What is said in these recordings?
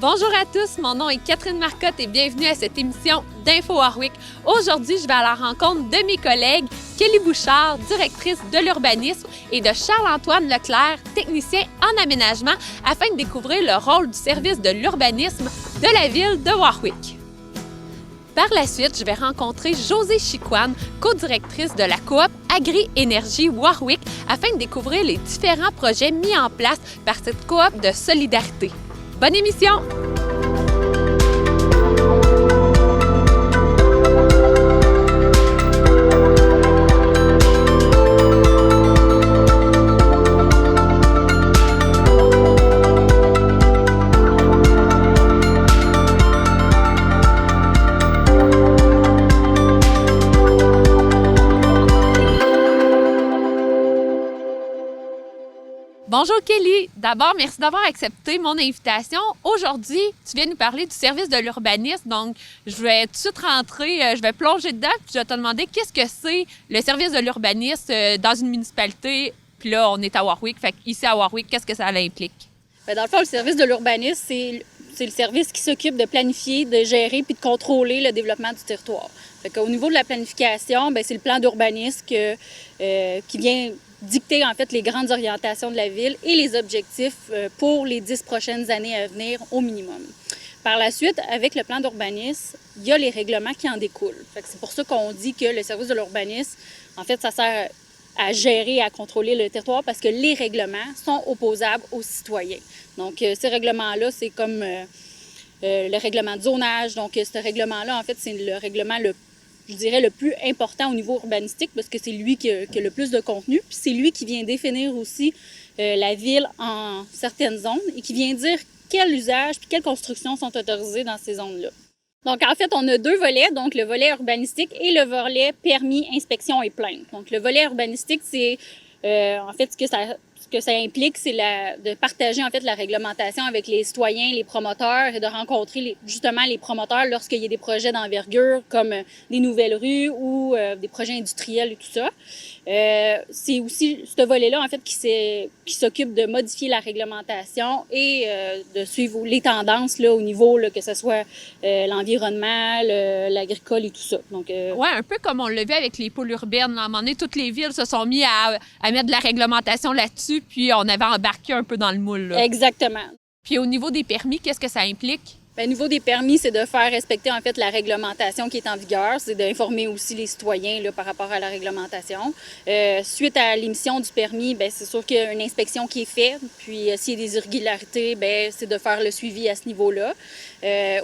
Bonjour à tous, mon nom est Catherine Marcotte et bienvenue à cette émission d'Info Warwick. Aujourd'hui, je vais à la rencontre de mes collègues Kelly Bouchard, directrice de l'urbanisme, et de Charles-Antoine Leclerc, technicien en aménagement, afin de découvrir le rôle du service de l'urbanisme de la ville de Warwick. Par la suite, je vais rencontrer Josée Chicoine, co-directrice de la coop Agri-Énergie Warwick, afin de découvrir les différents projets mis en place par cette coop de solidarité. Bonne émission! Bonjour Kelly, d'abord merci d'avoir accepté mon invitation. Aujourd'hui, tu viens nous parler du service de l'urbanisme, donc je vais tout de suite rentrer, je vais plonger dedans, puis je vais te demander qu'est-ce que c'est le service de l'urbanisme dans une municipalité, puis là on est à Warwick, fait ici à Warwick, qu'est-ce que ça implique? Bien, dans le fond, le service de l'urbanisme, c'est le service qui s'occupe de planifier, de gérer puis de contrôler le développement du territoire. Fait qu'au niveau de la planification, bien, c'est le plan d'urbanisme qui vient dicter en fait les grandes orientations de la ville et les objectifs pour les 10 prochaines années à venir au minimum. Par la suite, avec le plan d'urbanisme, il y a les règlements qui en découlent. Fait que c'est pour ça qu'on dit que le service de l'urbanisme, en fait, ça sert à gérer, à contrôler le territoire parce que les règlements sont opposables aux citoyens. Donc, ces règlements-là, c'est comme le règlement de zonage. Donc, ce règlement-là, en fait, c'est le règlement le plus important au niveau urbanistique parce que c'est lui qui a le plus de contenu. Puis c'est lui qui vient définir aussi la ville en certaines zones et qui vient dire quel usage puis quelles constructions sont autorisées dans ces zones-là. Donc, en fait, on a deux volets, donc le volet urbanistique et le volet permis, inspection et plainte. Donc, le volet urbanistique, c'est en fait ce que ça implique, c'est de partager en fait la réglementation avec les citoyens, les promoteurs et de rencontrer justement les promoteurs lorsqu'il y a des projets d'envergure comme des nouvelles rues ou des projets industriels et tout ça. C'est aussi ce volet-là en fait qui s'occupe de modifier la réglementation et de suivre les tendances là au niveau là, que ce soit l'environnement, l'agricole et tout ça. Donc ouais, un peu comme on l'a vu avec les pôles urbaines. Là. À un moment donné, toutes les villes se sont mis à mettre de la réglementation là-dessus, puis on avait embarqué un peu dans le moule. Là. Exactement. Puis au niveau des permis, qu'est-ce que ça implique? Bien, au niveau des permis, c'est de faire respecter en fait la réglementation qui est en vigueur. C'est d'informer aussi les citoyens là, par rapport à la réglementation. Suite à l'émission du permis, bien, c'est sûr qu'il y a une inspection qui est faite. Puis s'il y a des irrégularités, bien, c'est de faire le suivi à ce niveau-là.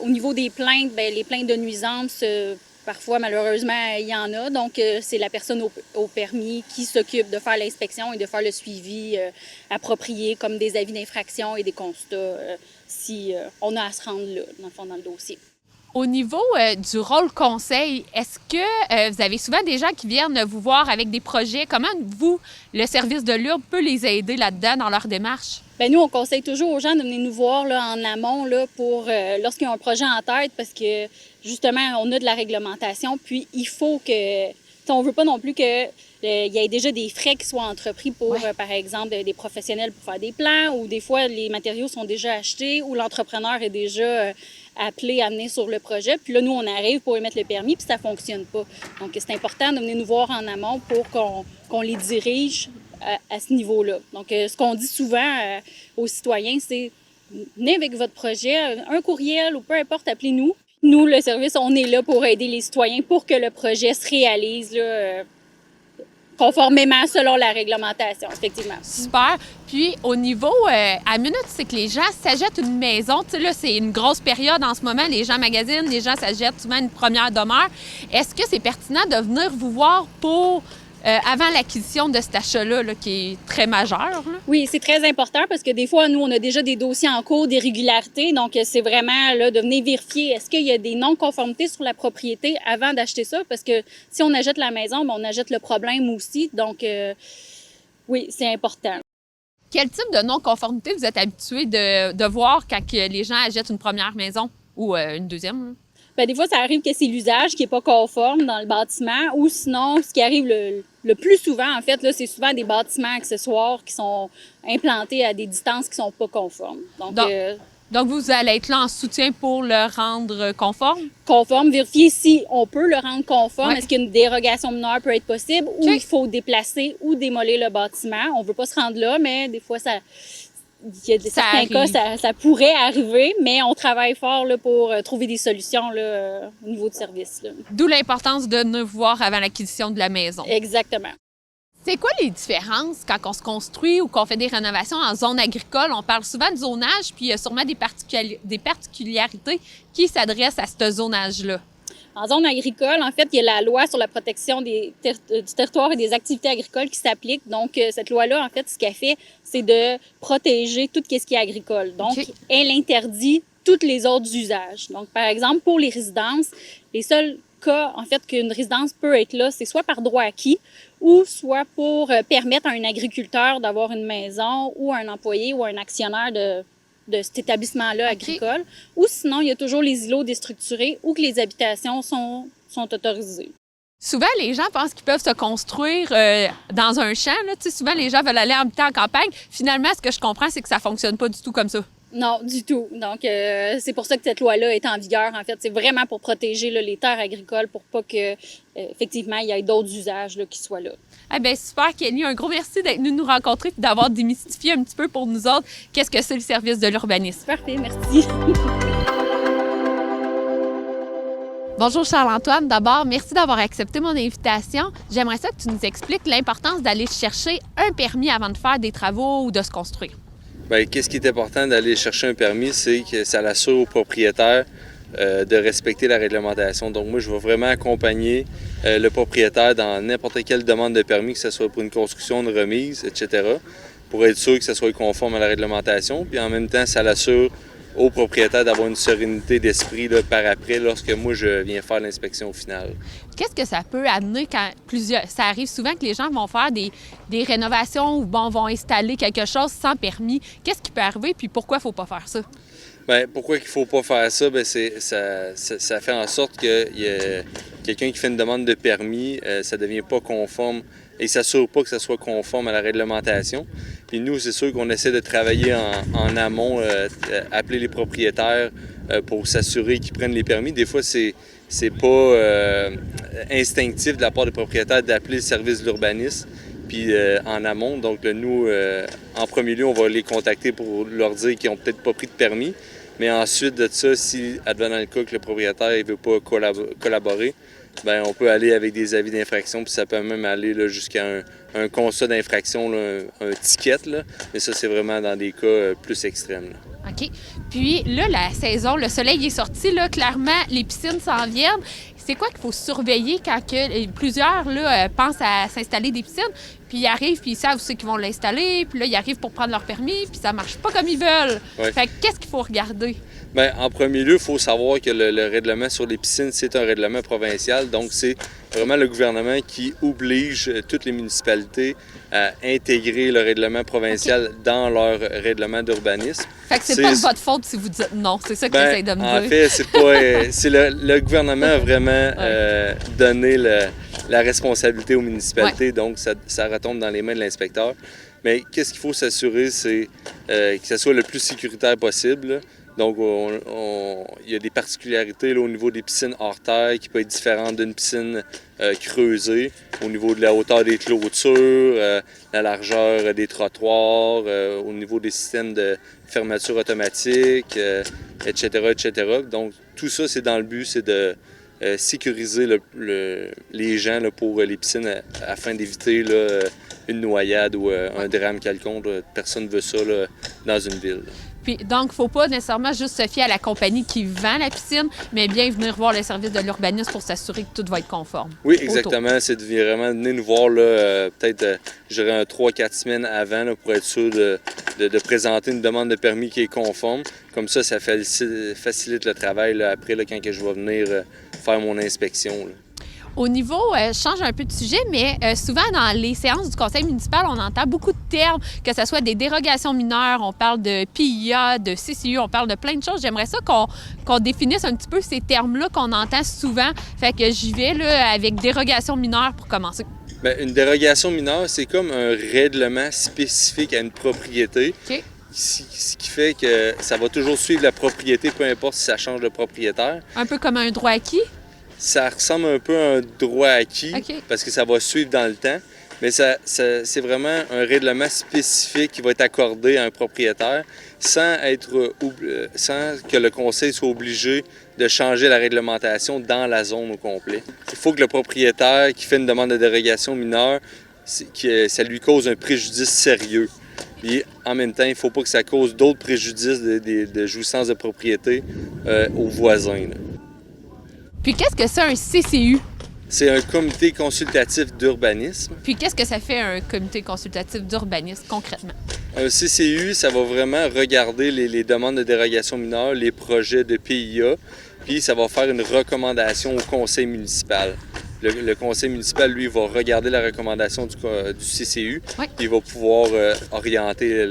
Au niveau des plaintes, bien, les plaintes de nuisances, parfois, malheureusement, il y en a. Donc, c'est la personne au permis qui s'occupe de faire l'inspection et de faire le suivi approprié, comme des avis d'infraction et des constats, si on a à se rendre là, dans le fond, dans le dossier. Au niveau du rôle conseil, est-ce que vous avez souvent des gens qui viennent vous voir avec des projets? Comment vous, le service de l'URB, peut les aider là-dedans dans leur démarche? Bien, nous, on conseille toujours aux gens de venir nous voir là, en amont là, pour lorsqu'ils ont un projet en tête parce que, justement, on a de la réglementation. Puis, il faut que... On ne veut pas non plus qu'il y ait déjà des frais qui soient entrepris pour, par exemple, des professionnels pour faire des plans ou des fois, les matériaux sont déjà achetés ou l'entrepreneur est déjà appelé à venir sur le projet. Puis là, nous, on arrive pour émettre le permis puis ça ne fonctionne pas. Donc, c'est important de venir nous voir en amont pour qu'on les dirige à ce niveau-là. Donc, ce qu'on dit souvent aux citoyens, c'est venez avec votre projet, un courriel ou peu importe, appelez-nous. Nous, le service, on est là pour aider les citoyens pour que le projet se réalise là, conformément selon la réglementation, effectivement. Super. Puis, au niveau, à minute, c'est que les gens s'achètent une maison. Tu sais, là, c'est une grosse période en ce moment. Les gens magasinent, les gens s'achètent souvent une première demeure. Est-ce que c'est pertinent de venir vous voir pour... avant l'acquisition de cet achat-là, là, qui est très majeur. Là. Oui, c'est très important parce que des fois, nous, on a déjà des dossiers en cours d'irrégularité. Donc, c'est vraiment là, de venir vérifier est-ce qu'il y a des non-conformités sur la propriété avant d'acheter ça. Parce que si on achète la maison, bien, on achète le problème aussi. Donc, oui, c'est important. Quel type de non-conformité vous êtes habitué de voir quand les gens achètent une première maison ou une deuxième? Là? Bien, des fois, ça arrive que c'est l'usage qui n'est pas conforme dans le bâtiment ou sinon, ce qui arrive le plus souvent, en fait, là, c'est souvent des bâtiments accessoires qui sont implantés à des distances qui ne sont pas conformes. Donc Donc, vous allez être là en soutien pour le rendre conforme? Conforme, vérifier si on peut le rendre conforme. Ouais. Est-ce qu'une dérogation mineure peut être possible ou OK. il faut déplacer ou démolir le bâtiment. On ne veut pas se rendre là, mais des fois, il y a certains cas, ça pourrait arriver, mais on travaille fort là, pour trouver des solutions là, au niveau du service. Là. D'où l'importance de venir voir avant l'acquisition de la maison. Exactement. C'est quoi les différences quand on se construit ou qu'on fait des rénovations en zone agricole? On parle souvent de zonage, puis il y a sûrement des particularités qui s'adressent à ce zonage-là. En zone agricole, en fait, il y a la loi sur la protection du territoire et des activités agricoles qui s'applique. Donc, cette loi-là, en fait, ce qu'elle fait, c'est de protéger tout ce qui est agricole. Donc, OK. Elle interdit tous les autres usages. Donc, par exemple, pour les résidences, les seuls cas, en fait, qu'une résidence peut être là, c'est soit par droit acquis ou soit pour permettre à un agriculteur d'avoir une maison ou un employé ou un actionnaire de cet établissement-là agricole. Ou sinon, il y a toujours les îlots déstructurés où que les habitations sont autorisées. Souvent, les gens pensent qu'ils peuvent se construire dans un champ. Là. Tu sais, souvent, les gens veulent aller habiter en campagne. Finalement, ce que je comprends, c'est que ça fonctionne pas du tout comme ça. Non, du tout. Donc, c'est pour ça que cette loi-là est en vigueur. En fait, c'est vraiment pour protéger là, les terres agricoles pour pas que, effectivement, il y ait d'autres usages là, qui soient là. Eh bien, super, Kelly. Un gros merci d'être venu nous rencontrer et d'avoir démystifié un petit peu pour nous autres qu'est-ce que c'est le service de l'urbanisme. Parfait, merci. Bonjour Charles-Antoine. D'abord, merci d'avoir accepté mon invitation. J'aimerais ça que tu nous expliques l'importance d'aller chercher un permis avant de faire des travaux ou de se construire. Bien, qu'est-ce qui est important d'aller chercher un permis, c'est que ça l'assure au propriétaire de respecter la réglementation. Donc moi, je vais vraiment accompagner le propriétaire dans n'importe quelle demande de permis, que ce soit pour une construction, une remise, etc., pour être sûr que ça soit conforme à la réglementation. Puis en même temps, ça l'assure au propriétaire d'avoir une sérénité d'esprit là, par après lorsque moi, je viens faire l'inspection finale. Qu'est-ce que ça peut amener quand ça arrive souvent que les gens vont faire des rénovations ou vont installer quelque chose sans permis? Qu'est-ce qui peut arriver puis pourquoi il ne faut pas faire ça? Bien, pourquoi il ne faut pas faire ça? Bien, ça fait en sorte que y a quelqu'un qui fait une demande de permis, ça ne devient pas conforme et ne s'assure pas que ça soit conforme à la réglementation. Puis nous, c'est sûr qu'on essaie de travailler en amont, appeler les propriétaires pour s'assurer qu'ils prennent les permis. Des fois, c'est pas instinctif de la part des propriétaires d'appeler le service de l'urbanisme puis en amont. Donc là, nous, en premier lieu, on va les contacter pour leur dire qu'ils n'ont peut-être pas pris de permis. Mais ensuite de ça, si, advenant le cas que le propriétaire ne veut pas collaborer, bien, on peut aller avec des avis d'infraction, puis ça peut même aller là, jusqu'à un constat d'infraction, là, un ticket. Là. Mais ça, c'est vraiment dans des cas plus extrêmes. Là. OK. Puis là, la saison, le soleil est sorti, là, clairement, les piscines s'en viennent. C'est quoi qu'il faut surveiller quand plusieurs là, pensent à s'installer des piscines, puis ils arrivent, puis ils savent aussi qu'ils vont l'installer, puis là, ils arrivent pour prendre leur permis, puis ça marche pas comme ils veulent. Ouais. Fait que qu'est-ce qu'il faut regarder? Bien, en premier lieu, il faut savoir que le règlement sur les piscines, c'est un règlement provincial. Donc, c'est vraiment le gouvernement qui oblige toutes les municipalités à intégrer le règlement provincial dans leur règlement d'urbanisme. Fait que c'est pas de votre faute si vous dites non. C'est ça que j'essaie de me dire. En fait, c'est le gouvernement a vraiment donné la responsabilité aux municipalités. Ouais. Donc, ça retombe dans les mains de l'inspecteur. Mais qu'est-ce qu'il faut s'assurer, c'est que ça soit le plus sécuritaire possible. Là. Donc, il y a des particularités là, au niveau des piscines hors terre qui peuvent être différentes d'une piscine creusée, au niveau de la hauteur des clôtures, la largeur des trottoirs, au niveau des systèmes de fermeture automatique, etc., etc. Donc, tout ça, c'est dans le but, c'est de sécuriser les gens là, pour les piscines afin d'éviter là, une noyade ou un drame quelconque. Là. Personne ne veut ça là, dans une ville. Puis, donc, il ne faut pas nécessairement juste se fier à la compagnie qui vend la piscine, mais bien venir voir le service de l'urbanisme pour s'assurer que tout va être conforme. Oui, exactement. C'est de vraiment venir nous voir, peut-être, je dirais, 3-4 semaines avant là, pour être sûr de présenter une demande de permis qui est conforme. Comme ça facilite le travail là, après, là, quand je vais venir faire mon inspection. Là. Au niveau, je change un peu de sujet, mais souvent dans les séances du conseil municipal, on entend beaucoup de termes, que ce soit des dérogations mineures, on parle de PIA, de CCU, on parle de plein de choses. J'aimerais ça qu'on définisse un petit peu ces termes-là qu'on entend souvent. Fait que j'y vais là, avec dérogation mineure pour commencer. Bien, une dérogation mineure, c'est comme un règlement spécifique à une propriété. Okay. ce qui fait que ça va toujours suivre la propriété, peu importe si ça change de propriétaire. Un peu comme un droit acquis? Ça ressemble un peu à un droit acquis parce que ça va suivre dans le temps, mais c'est vraiment un règlement spécifique qui va être accordé à un propriétaire sans que le conseil soit obligé de changer la réglementation dans la zone au complet. Il faut que le propriétaire qui fait une demande de dérogation mineure, ça lui cause un préjudice sérieux. Puis en même temps, il ne faut pas que ça cause d'autres préjudices de jouissance de propriété aux voisins, là. Puis qu'est-ce que c'est un CCU? C'est un comité consultatif d'urbanisme. Puis qu'est-ce que ça fait un comité consultatif d'urbanisme concrètement? Un CCU, ça va vraiment regarder les demandes de dérogation mineure, les projets de PIA, puis ça va faire une recommandation au conseil municipal. Le conseil municipal, lui, va regarder la recommandation du CCU, puis il va pouvoir orienter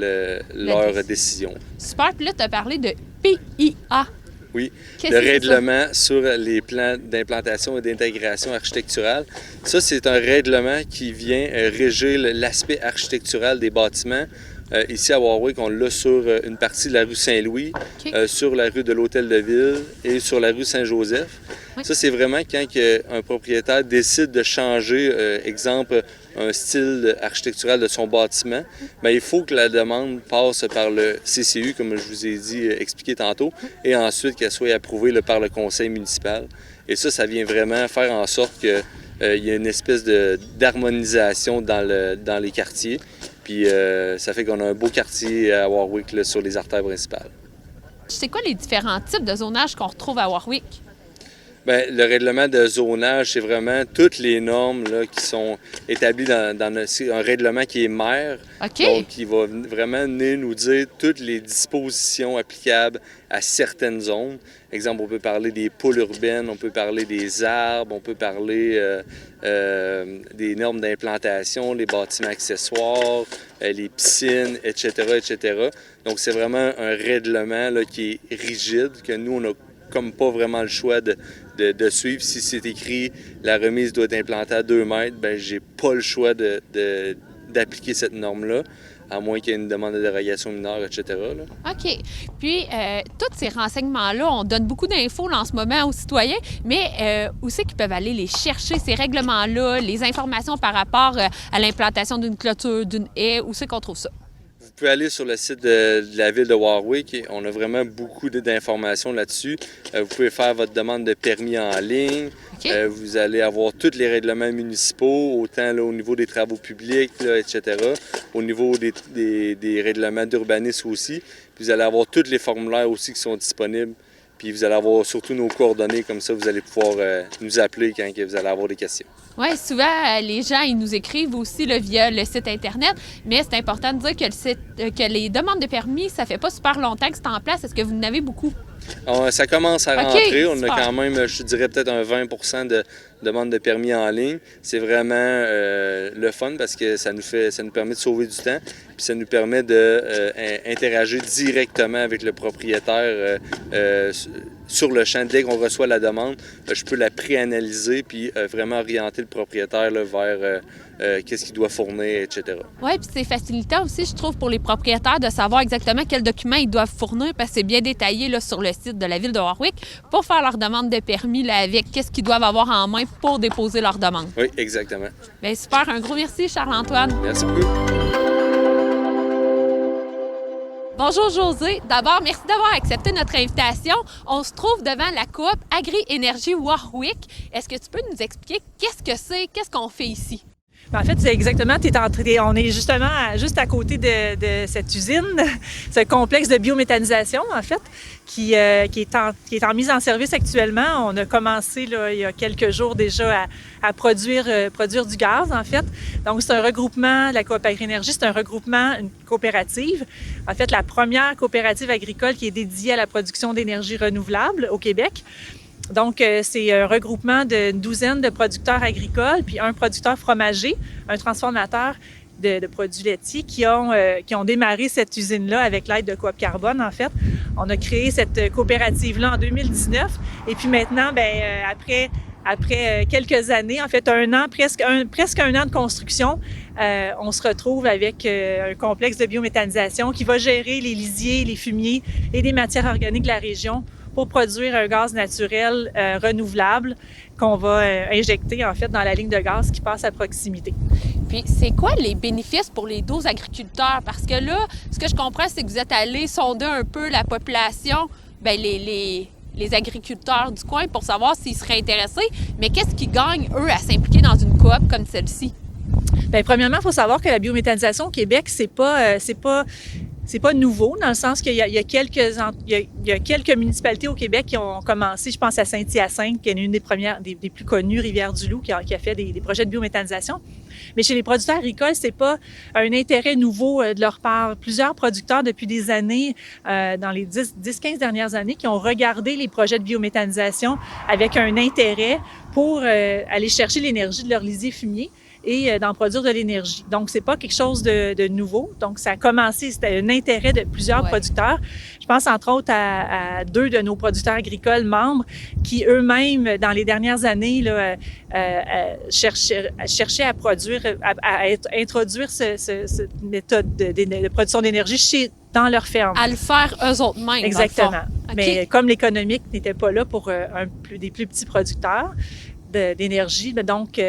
leur décision. Super, puis là, tu as parlé de PIA. Oui, le règlement sur les plans d'implantation et d'intégration architecturale. Ça, c'est un règlement qui vient régir l'aspect architectural des bâtiments. Ici à Warwick, on l'a sur une partie de la rue Saint-Louis, sur la rue de l'Hôtel de Ville et sur la rue Saint-Joseph. Ça, c'est vraiment quand un propriétaire décide de changer, exemple, un style architectural de son bâtiment, bien, il faut que la demande passe par le CCU, comme je vous ai dit, expliqué tantôt, et ensuite qu'elle soit approuvée par le conseil municipal. Et ça vient vraiment faire en sorte qu'il y ait une espèce d'harmonisation dans les quartiers. Puis ça fait qu'on a un beau quartier à Warwick là, sur les artères principales. C'est quoi les différents types de zonage qu'on retrouve à Warwick? Bien, le règlement de zonage, c'est vraiment toutes les normes là, qui sont établies dans un règlement qui est maire. Donc, qui va vraiment venir nous dire toutes les dispositions applicables à certaines zones. Exemple, on peut parler des poules urbaines, on peut parler des arbres, on peut parler des normes d'implantation, les bâtiments accessoires, les piscines, etc., etc. Donc, c'est vraiment un règlement là, qui est rigide, que nous, on a comme pas vraiment le choix de suivre. Si c'est écrit « la remise doit être implantée à 2 mètres », bien, j'ai pas le choix d'appliquer cette norme-là, à moins qu'il y ait une demande de dérogation mineure, etc. Là. OK. Puis, tous ces renseignements-là, on donne beaucoup d'infos là, en ce moment aux citoyens, mais où c'est qu'ils peuvent aller les chercher, ces règlements-là, les informations par rapport à l'implantation d'une clôture, d'une haie, où c'est qu'on trouve ça? Vous pouvez aller sur le site de la ville de Warwick. On a vraiment beaucoup d'informations là-dessus. Vous pouvez faire votre demande de permis en ligne. Vous allez avoir tous les règlements municipaux, autant là, au niveau des travaux publics, là, etc., au niveau des règlements d'urbanisme aussi. Puis vous allez avoir tous les formulaires aussi qui sont disponibles. Puis vous allez avoir surtout nos coordonnées, comme ça vous allez pouvoir nous appeler quand vous allez avoir des questions. Oui, souvent, les gens, ils nous écrivent aussi là, via le site Internet, mais c'est important de dire que les demandes de permis, ça fait pas super longtemps que c'est en place. Est-ce que vous en avez beaucoup? Ça commence à rentrer. On super. a quand même, je dirais, peut-être un 20 de demandes de permis en ligne. C'est vraiment le fun parce que ça nous permet de sauver du temps, puis ça nous permet d'interagir directement avec le propriétaire sur le champ. Dès qu'on reçoit la demande, je peux la préanalyser puis vraiment orienter le propriétaire là, vers qu'est-ce qu'il doit fournir, etc. Oui, puis c'est facilitant aussi, je trouve, pour les propriétaires de savoir exactement quels documents ils doivent fournir parce que c'est bien détaillé là, sur le site de la ville de Warwick pour faire leur demande de permis là, avec qu'est-ce qu'ils doivent avoir en main pour déposer leur demande. Oui, exactement. Bien, super. Un gros merci, Charles-Antoine. Merci beaucoup. Bonjour José. D'abord, merci d'avoir accepté notre invitation. On se trouve devant la coop Agri-Énergie Warwick. Est-ce que tu peux nous expliquer qu'est-ce que c'est, qu'est-ce qu'on fait ici? En fait, c'est exactement, on est justement juste à côté de cette usine, ce complexe de biométhanisation, en fait, qui est en mise en service actuellement. On a commencé là, il y a quelques jours déjà à produire du gaz, en fait. Donc, c'est un regroupement, la coop Agri-Énergie, c'est un regroupement, une coopérative. En fait, la première coopérative agricole qui est dédiée à la production d'énergie renouvelable au Québec. Donc, c'est un regroupement d'une douzaine de producteurs agricoles, puis un producteur fromager, un transformateur de produits laitiers qui ont démarré cette usine-là avec l'aide de Coop Carbone, en fait. On a créé cette coopérative-là en 2019. Et puis maintenant, après après quelques années, en fait presque un an de construction, on se retrouve avec un complexe de biométhanisation qui va gérer les lisiers, les fumiers et les matières organiques de la région pour produire un gaz naturel renouvelable qu'on va injecter en fait dans la ligne de gaz qui passe à proximité. Puis, c'est quoi les bénéfices pour les 12 agriculteurs? Parce que là, ce que je comprends, c'est que vous êtes allés sonder un peu la population, bien, les agriculteurs du coin pour savoir s'ils seraient intéressés. Mais qu'est-ce qu'ils gagnent, eux, à s'impliquer dans une coop comme celle-ci? Bien, premièrement, il faut savoir que la biométhanisation au Québec, c'est pas nouveau, dans le sens qu'il y a quelques municipalités au Québec qui ont commencé, je pense à Saint-Hyacinthe, qui est une des premières, des plus connues, Rivière-du-Loup, qui a fait des projets de biométhanisation. Mais chez les producteurs agricoles, c'est pas un intérêt nouveau de leur part. Plusieurs producteurs, depuis des années, dans les 10-15 dernières années, qui ont regardé les projets de biométhanisation avec un intérêt pour aller chercher l'énergie de leurs lisiers fumiers et d'en produire de l'énergie. Donc, c'est pas quelque chose de nouveau. Donc, ça a commencé, c'était un intérêt de plusieurs producteurs. Je pense entre autres à 2 de nos producteurs agricoles membres qui eux-mêmes, dans les dernières années, là, cherchaient à produire, à introduire cette méthode de production d'énergie dans leur ferme. À le faire eux autres mêmes. Exactement. Okay. Mais comme l'économique n'était pas là pour des plus petits producteurs d'énergie, donc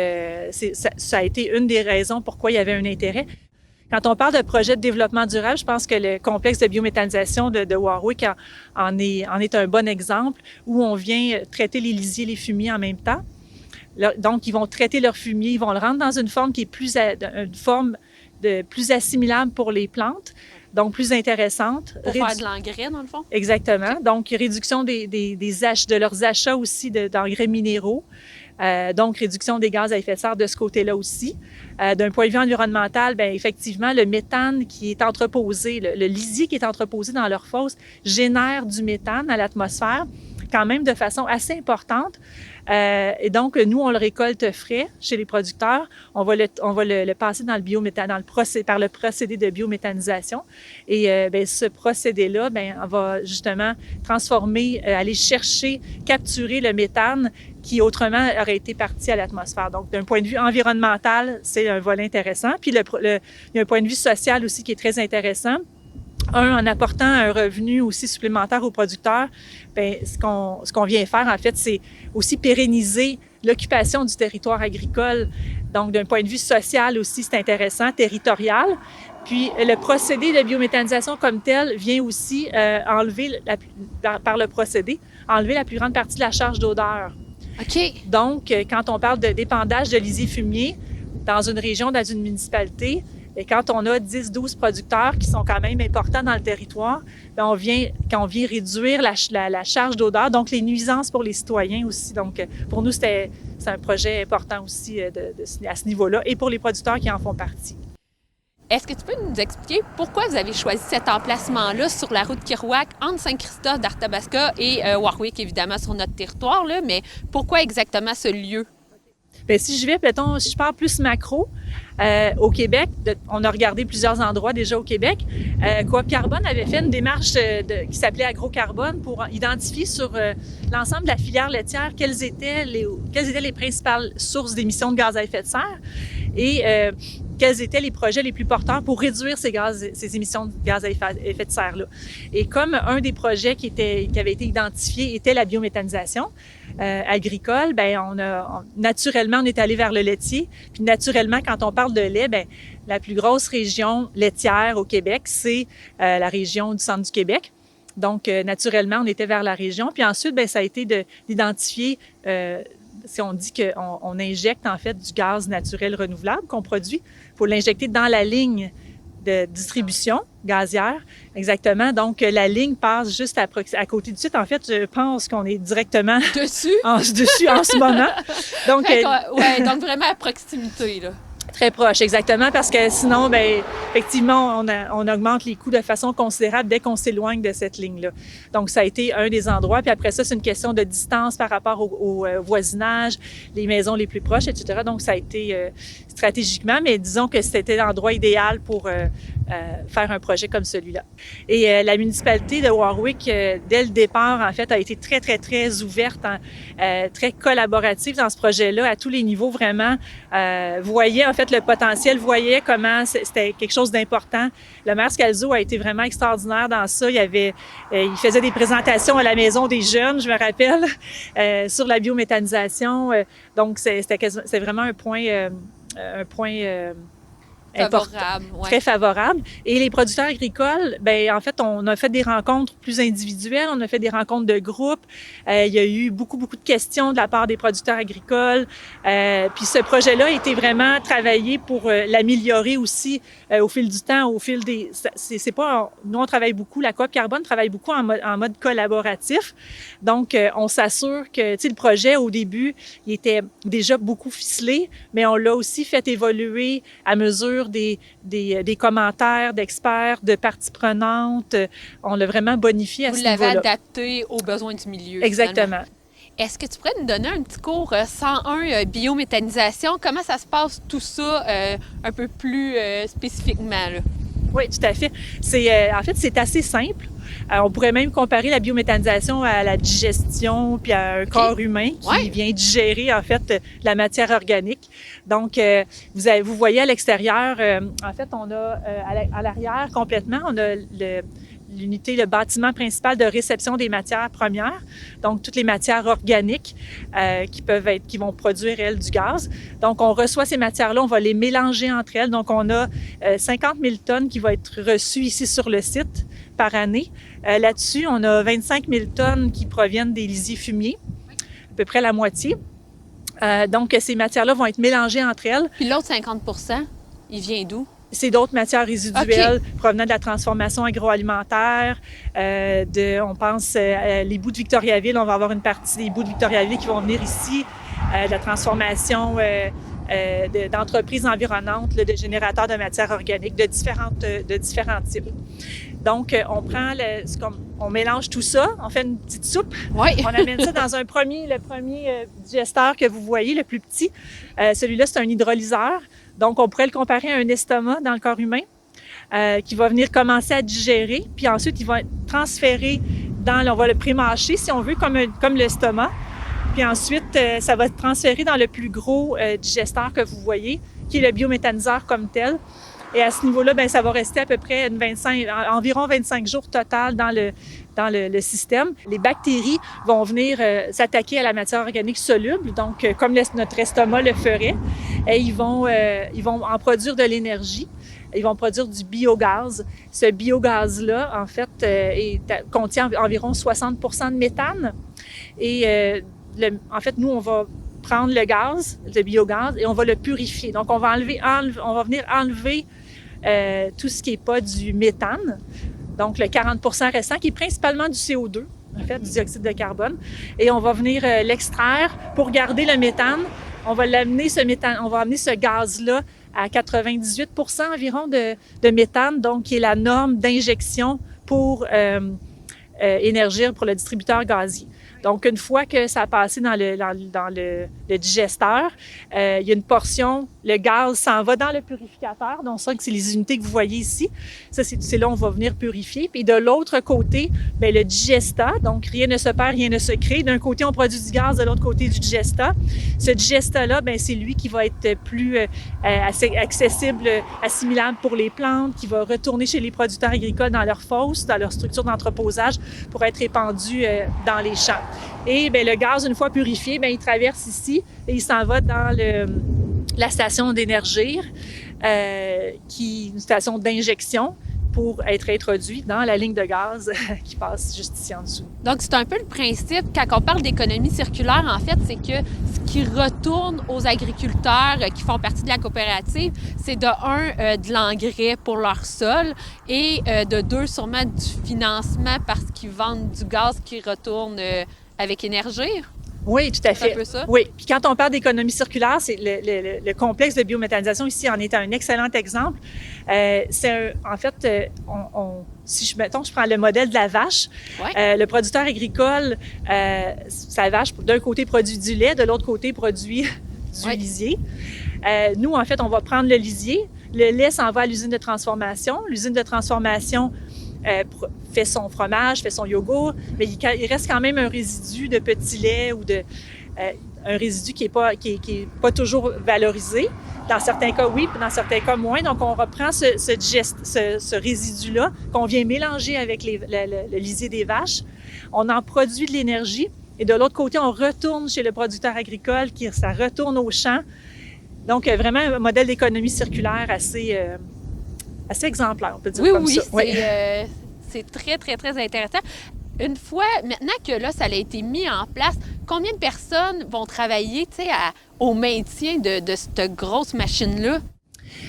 ça a été une des raisons pourquoi il y avait un intérêt. Quand on parle de projet de développement durable, je pense que le complexe de biométhanisation de Warwick en est un bon exemple où on vient traiter les lisiers et les fumiers en même temps. Donc, ils vont traiter leur fumier, ils vont le rendre dans une forme qui est plus assimilable pour les plantes, donc plus intéressante. Pour faire de l'engrais, dans le fond? Exactement. Donc, réduction de leurs achats aussi d'engrais minéraux. Donc, réduction des gaz à effet de serre de ce côté-là aussi. D'un point de vue environnemental, bien, effectivement, le méthane qui est entreposé, le lisier qui est entreposé dans leur fosse génère du méthane à l'atmosphère, quand même de façon assez importante. Et donc, nous, on le récolte frais chez les producteurs. On va le passer dans le biométhane, par le procédé de biométhanisation. Et bien, ce procédé-là, bien, on va justement transformer, aller chercher, capturer le méthane qui autrement aurait été parti à l'atmosphère. Donc, d'un point de vue environnemental, c'est un volet intéressant. Puis, il y a un point de vue social aussi qui est très intéressant. En apportant un revenu aussi supplémentaire aux producteurs, bien, ce qu'on vient faire, en fait, c'est aussi pérenniser l'occupation du territoire agricole. Donc, d'un point de vue social aussi, c'est intéressant, territorial. Puis, le procédé de biométhanisation comme tel vient aussi enlever la plus grande partie de la charge d'odeur. OK. Donc, quand on parle de d'épandage de lisiers fumiers dans une région, dans une municipalité, et quand on a 10-12 producteurs qui sont quand même importants dans le territoire, bien, quand on vient réduire la charge d'odeur, donc les nuisances pour les citoyens aussi. Donc, pour nous, c'est un projet important aussi à ce niveau-là et pour les producteurs qui en font partie. Est-ce que tu peux nous expliquer pourquoi vous avez choisi cet emplacement-là sur la route Kirouac, entre Saint-Christophe d'Arthabasca et Warwick, évidemment, sur notre territoire, là, mais pourquoi exactement ce lieu? Bien, si je pars plus macro, au Québec, on a regardé plusieurs endroits déjà au Québec. Coop Carbone avait fait une démarche qui s'appelait Agrocarbone pour identifier sur l'ensemble de la filière laitière quelles étaient les principales sources d'émissions de gaz à effet de serre et quels étaient les projets les plus porteurs pour réduire ces émissions de gaz à effet de serre-là. Et comme un des projets qui avait été identifié était la biométhanisation agricole, bien, naturellement, on est allé vers le laitier. Puis naturellement, quand on parle de lait, bien, la plus grosse région laitière au Québec, c'est la région du centre du Québec. Donc, naturellement, on était vers la région. Puis ensuite, bien, ça a été d'identifier, si on dit qu'on injecte en fait du gaz naturel renouvelable qu'on produit, il faut l'injecter dans la ligne de distribution gazière. Exactement. Donc, la ligne passe juste à côté du site. En fait, je pense qu'on est directement dessus en ce moment. Donc, donc vraiment à proximité, là. Très proche, exactement, parce que sinon, bien, effectivement, on augmente les coûts de façon considérable dès qu'on s'éloigne de cette ligne-là. Donc, ça a été un des endroits. Puis après ça, c'est une question de distance par rapport au voisinage, les maisons les plus proches, etc. Donc, ça a été stratégiquement, mais disons que c'était l'endroit idéal pour faire un projet comme celui-là. Et la municipalité de Warwick, dès le départ, en fait, a été très, très, très ouverte, très collaborative dans ce projet-là, à tous les niveaux, vraiment. Voyait, en fait, le potentiel, voyait comment c'était quelque chose d'important. Le maire Scalzo a été vraiment extraordinaire dans ça. Il faisait des présentations à la Maison des jeunes, je me rappelle, sur la biométhanisation. Donc, c'est vraiment un point favorable, ouais. Très favorable. Et les producteurs agricoles, ben en fait, on a fait des rencontres plus individuelles, on a fait des rencontres de groupe. Il y a eu beaucoup de questions de la part des producteurs agricoles. Puis ce projet-là a été vraiment travaillé pour l'améliorer aussi au fil du temps, au fil des... C'est pas... Nous, on travaille beaucoup, la Coop Carbone travaille beaucoup en mode collaboratif. Donc, on s'assure que, tu sais, le projet, au début, il était déjà beaucoup ficelé, mais on l'a aussi fait évoluer à mesure des commentaires d'experts, de parties prenantes. On l'a vraiment bonifié à ce niveau-là. Vous l'avez adapté aux besoins du milieu. Exactement. Finalement. Est-ce que tu pourrais nous donner un petit cours 101 biométhanisation? Comment ça se passe tout ça un peu plus spécifiquement, là? Oui, tout à fait. En fait, c'est assez simple. On pourrait même comparer la biométhanisation à la digestion puis à un corps humain qui vient digérer, en fait, la matière organique. Donc, vous voyez à l'extérieur, en fait, on a à l'arrière complètement, on a l'unité, le bâtiment principal de réception des matières premières, donc toutes les matières organiques qui vont produire, elles, du gaz. Donc, on reçoit ces matières-là, on va les mélanger entre elles. Donc, on a 50 000 tonnes qui vont être reçues ici sur le site par année. Là-dessus, on a 25 000 tonnes qui proviennent des lisiers fumiers, à peu près la moitié. Donc, ces matières-là vont être mélangées entre elles. Puis l'autre 50 %, il vient d'où? C'est d'autres matières résiduelles provenant de la transformation agroalimentaire. On pense les bouts de Victoriaville. On va avoir une partie des bouts de Victoriaville qui vont venir ici. De la transformation d'entreprises environnantes, de générateurs de matières organiques de différents types. Donc, on mélange tout ça, on fait une petite soupe. Oui. On amène ça dans le premier digesteur que vous voyez, le plus petit. Celui-là, c'est un hydrolyseur. Donc, on pourrait le comparer à un estomac dans le corps humain qui va venir commencer à digérer. Puis ensuite, il va être transféré on va le pré-mâcher, si on veut, comme l'estomac. Puis ensuite, ça va être transféré dans le plus gros digesteur que vous voyez, qui est le biométhaniseur comme tel. Et à ce niveau-là, bien, ça va rester à peu près environ 25 jours total dans le système. Les bactéries vont venir s'attaquer à la matière organique soluble, donc comme notre estomac le ferait, et ils vont en produire de l'énergie. Ils vont produire du biogaz. Ce biogaz-là, en fait, contient environ 60 % de méthane. Et en fait, nous, on va prendre le gaz, le biogaz, et on va le purifier. Donc, on va venir enlever tout ce qui n'est pas du méthane, donc le 40 % restant, qui est principalement du CO2, en fait, du dioxyde de carbone. Et on va venir l'extraire pour garder le méthane. On va amener ce gaz-là à 98 % environ de méthane, donc qui est la norme d'injection pour énergir pour le distributeur gazier. Donc, une fois que ça a passé dans le digesteur, il y a une portion, le gaz s'en va dans le purificateur. Donc, ça, c'est les unités que vous voyez ici. Ça, c'est là où on va venir purifier. Puis de l'autre côté, bien, le digesta. Donc, rien ne se perd, rien ne se crée. D'un côté, on produit du gaz, de l'autre côté, du digesta. Ce digesta-là, bien, c'est lui qui va être plus accessible, assimilable pour les plantes, qui va retourner chez les producteurs agricoles dans leurs fosses, dans leur structure d'entreposage pour être répandu dans les champs. Et bien, le gaz, une fois purifié, bien, il traverse ici et il s'en va dans la station d'Énergir, qui est une station d'injection pour être introduit dans la ligne de gaz qui passe juste ici en dessous. Donc, c'est un peu le principe, quand on parle d'économie circulaire, en fait, c'est que ce qui retourne aux agriculteurs qui font partie de la coopérative, c'est de l'engrais pour leur sol et de deux, sûrement du financement parce qu'ils vendent du gaz qui retourne avec Énergir. Oui, tout à fait. C'est un peu ça? Oui. Puis quand on parle d'économie circulaire, c'est le complexe de biométhanisation ici en est un excellent exemple. En fait, si je prends le modèle de la vache, le producteur agricole, sa vache, d'un côté, produit du lait, de l'autre côté, produit du lisier. Nous, en fait, on va prendre le lisier, Le lait s'en va à l'usine de transformation. L'usine de transformation fait son fromage, fait son yogourt, mais il reste quand même un résidu de petit lait ou un résidu qui est pas toujours valorisé. Dans certains cas, oui, puis dans certains cas, moins. Donc, on reprend ce résidu-là qu'on vient mélanger avec le lisier des vaches. On en produit de l'énergie. Et de l'autre côté, on retourne chez le producteur agricole, ça retourne au champ. Donc, vraiment un modèle d'économie circulaire assez exemplaire, on peut dire comme ça. Oui, c'est très, très, très intéressant. Une fois, maintenant que là, ça a été mis en place, combien de personnes vont travailler au maintien de cette grosse machine-là?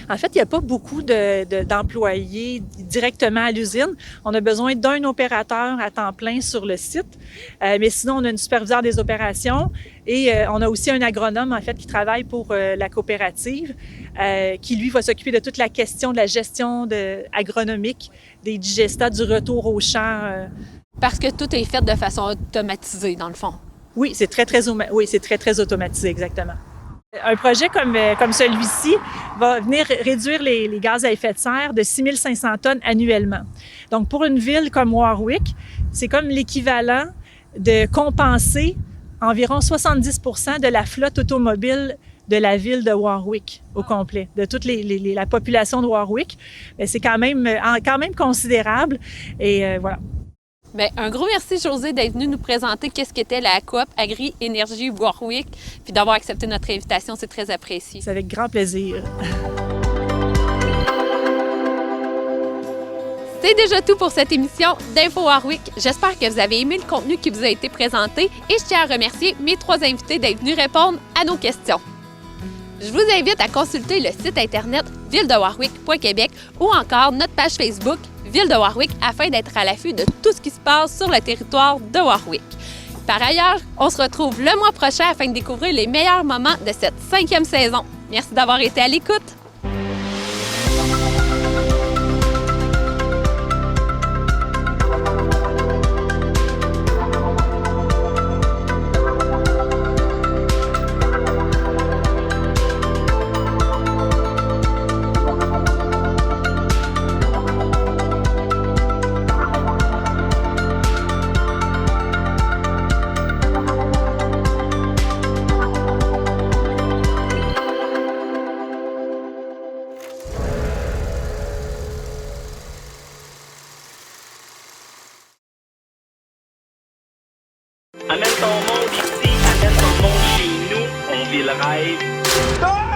En fait, il n'y a pas beaucoup d'employés directement à l'usine. On a besoin d'un opérateur à temps plein sur le site. Mais sinon, on a une superviseure des opérations et on a aussi un agronome, en fait, qui travaille pour la coopérative, qui, lui, va s'occuper de toute la question de la gestion agronomique des digestats, du retour au champ. Parce que tout est fait de façon automatisée, dans le fond. Oui, c'est très, très automatisé, exactement. Un projet comme celui-ci va venir réduire les gaz à effet de serre de 6 500 tonnes annuellement. Donc, pour une ville comme Warwick, c'est comme l'équivalent de compenser environ 70 % de la flotte automobile de la ville de Warwick au complet, de toute la population de Warwick. Mais c'est quand même considérable. Et voilà. Bien, un gros merci, Josée, d'être venue nous présenter qu'est-ce qu'était la coop Agri-Énergie Warwick, puis d'avoir accepté notre invitation. C'est très apprécié. C'est avec grand plaisir. C'est déjà tout pour cette émission d'Info Warwick. J'espère que vous avez aimé le contenu qui vous a été présenté et je tiens à remercier mes 3 invités d'être venus répondre à nos questions. Je vous invite à consulter le site internet villedewarwick.québec ou encore notre page Facebook Ville de Warwick afin d'être à l'affût de tout ce qui se passe sur le territoire de Warwick. Par ailleurs, on se retrouve le mois prochain afin de découvrir les meilleurs moments de cette 5e saison. Merci d'avoir été à l'écoute. Amène ton monde ici, amène ton monde chez nous, on vit le rêve.